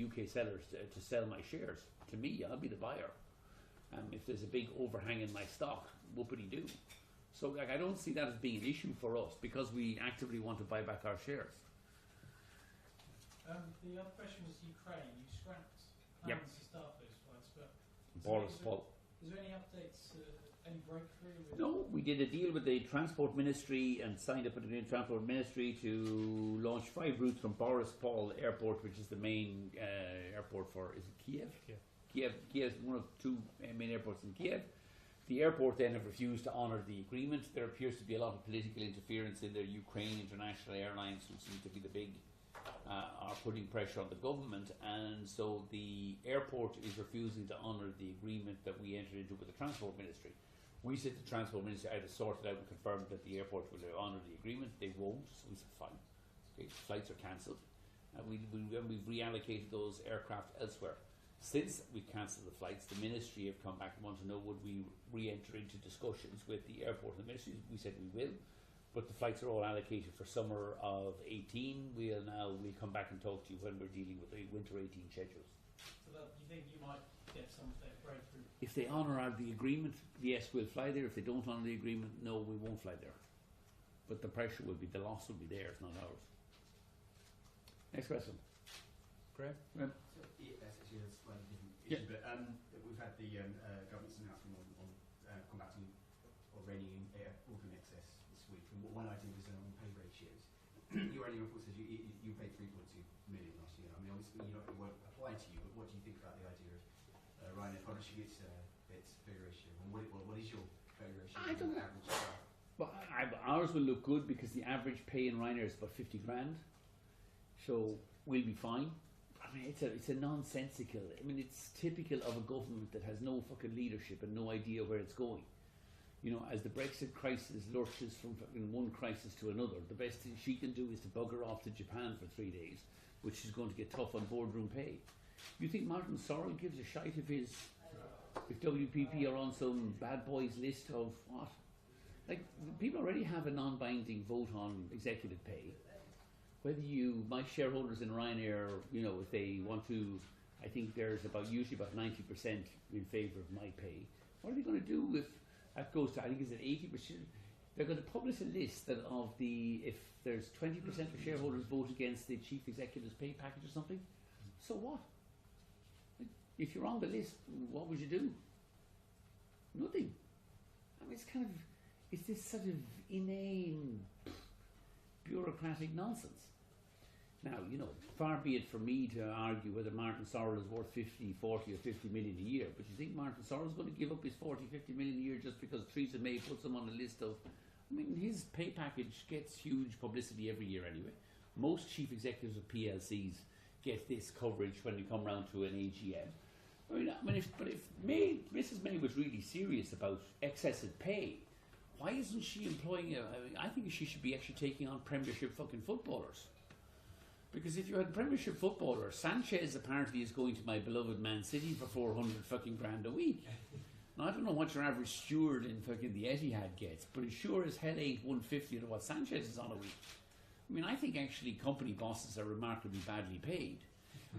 UK sellers to sell my shares to me. I'll be the buyer. If there's a big overhang in my stock, whoopity do. So like, I don't see that as being an issue for us because we actively want to buy back our shares. The other question was Ukraine. You scrapped plans to start those flights, but Boris Paul. Is there any updates, any breakthrough? No, we did a deal with the Transport Ministry and signed up with the Transport Ministry to launch 5 routes from Boris Paul Airport, which is the main airport for, is it Kiev? Kiev is one of 2 main airports in Kiev. The airport then have refused to honour the agreement. There appears to be a lot of political interference in their Ukraine International Airlines, who seem to be the big, are putting pressure on the government, and so the airport is refusing to honour the agreement that we entered into with the Transport Ministry. We said the Transport Ministry either sorted out and confirmed that the airport will honour the agreement. They won't, so we said fine. Okay, flights are cancelled. We've reallocated those aircraft elsewhere. Since we cancelled the flights, the Ministry have come back and want to know would we re-enter into discussions with the airport and the Ministry. We said we will, but the flights are all allocated for summer of 18. We'll come back and talk to you when we're dealing with the winter 18 schedules. So that, you think you might get some of that breakthrough? If they honour the agreement, yes, we'll fly there. If they don't honour the agreement, no, we won't fly there. But the pressure will be, the loss will be theirs, not ours. Next question. Graham? So, yeah, that's actually a slightly different issue, but we've had the government's announcement on combating or reining in organ excess this week, and one item was on pay ratios. Your annual report says you paid 3.2 million last year. I mean, obviously it won't apply to you, but what do you think about the idea of Ryanair publishing its pay ratio, and what is your pay ratio? I don't know. Average? Well, ours will look good because the average pay in Ryanair is about 50 grand, so we'll be fine. I mean, it's a nonsensical. I mean, it's typical of a government that has no fucking leadership and no idea where it's going. You know, as the Brexit crisis lurches from fucking one crisis to another, the best thing she can do is to bugger off to Japan for 3 days, which is going to get tough on boardroom pay. You think Martin Sorrell gives a shite if WPP are on some bad boys list of what? Like, people already have a non-binding vote on executive pay. Whether my shareholders in Ryanair, you know, if they want to, I think there's usually about 90% in favour of my pay. What are they going to do if that goes to, I think, is it 80%? They're going to publish a list that if there's 20% of shareholders vote against the chief executive's pay package or something, so what? If you're on the list, what would you do? Nothing. I mean, it's this sort of inane bureaucratic nonsense. Now, you know, far be it for me to argue whether Martin Sorrell is worth 50, 40 or 50 million a year, but you think Martin Sorrell is going to give up his 40, 50 million a year just because Theresa May puts him on a list of, I mean, his pay package gets huge publicity every year anyway. Most chief executives of PLCs get this coverage when they come round to an AGM. I mean, if Mrs. May was really serious about excessive pay, why isn't she employing I think she should be actually taking on Premiership fucking footballers. Because if you had Premiership footballers, Sanchez apparently is going to my beloved Man City for 400 fucking grand a week. Now, I don't know what your average steward in fucking the Etihad gets, but it sure as hell ain't 150 of what Sanchez is on a week. I mean, I think actually company bosses are remarkably badly paid.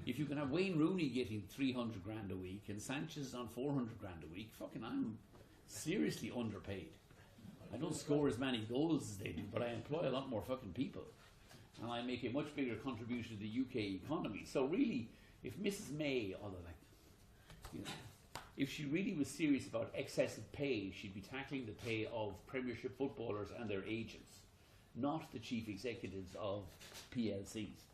If you can have Wayne Rooney getting 300 grand a week and Sanchez on 400 grand a week, fucking I'm seriously underpaid. I don't score as many goals as they do, but I employ a lot more fucking people. And I make a much bigger contribution to the UK economy. So really, if Mrs. May, if she really was serious about excessive pay, she'd be tackling the pay of Premiership footballers and their agents, not the chief executives of PLCs.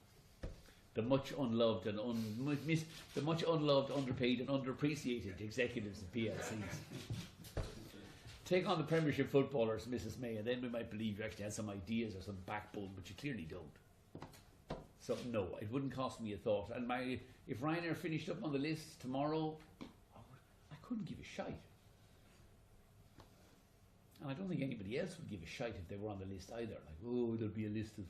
The much unloved and underpaid and underappreciated executives of PLCs. Take on the Premiership footballers, Mrs. May, and then we might believe you actually had some ideas or some backbone, but you clearly don't. So no, it wouldn't cost me a thought. And if Ryanair finished up on the list tomorrow, I couldn't give a shite. And I don't think anybody else would give a shite if they were on the list either. Like, oh, there'll be a list of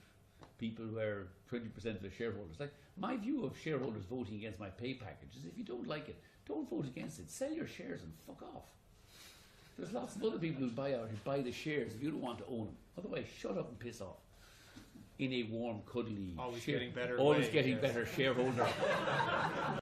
people where 20% of the shareholders. Like, my view of shareholders voting against my pay package is if you don't like it, don't vote against it. Sell your shares and fuck off. There's lots of other people who buy the shares if you don't want to own them. Otherwise, shut up and piss off. In a warm, cuddly, always getting better shareholder